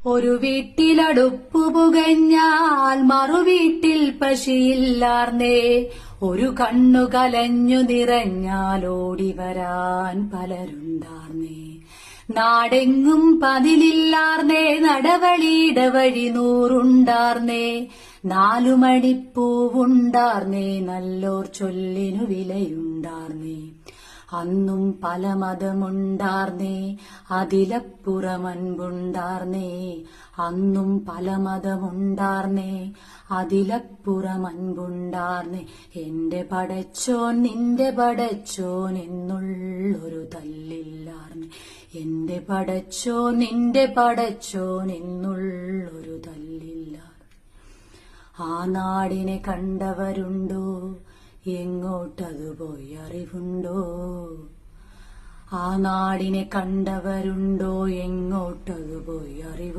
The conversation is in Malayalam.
ഒരു വീട്ടിലടുപ്പു പുകഞ്ഞാൽ മറുവീട്ടിൽ പശിയില്ലാർന്നേ. ഒരു കണ്ണു കലഞ്ഞു നിറഞ്ഞാൽ ഓടി വരാൻ പലരുണ്ടാർന്നേ. നാടെങ്ങും പതിലില്ലാർന്നേ, നടവഴിയുടെ വഴി നൂറുണ്ടാർന്നേ. 4 മണിപ്പൂവുണ്ടാർന്നേ, നല്ലോർ ചൊല്ലിനു വിലയുണ്ടാർന്നേ. അന്നും പല മതമുണ്ടാർന്നേ, അതിലപ്പുറമൻപുണ്ടാർന്നേ. അന്നും പല മതമുണ്ടാർന്നേ, അതിലപ്പുറമൻപുണ്ടാർന്നേ. എന്റെ പടച്ചോൻ നിന്റെ പടച്ചോൻ എന്നുള്ളൊരു തല്ലില്ലാർന്നേ. എന്റെ പടച്ചോൻ നിന്റെ പടച്ചോൻ എന്നുള്ളൊരു തല്ലില്ലാർന്നേ. ആ നാടിനെ കണ്ടവരുണ്ടോ, എങ്ങോട്ടതു പോയി അറിവുണ്ടോ? ആ നാടിനെ കണ്ടവരുണ്ടോ, എങ്ങോട്ടതു പോയി അറിവുണ്ടോ?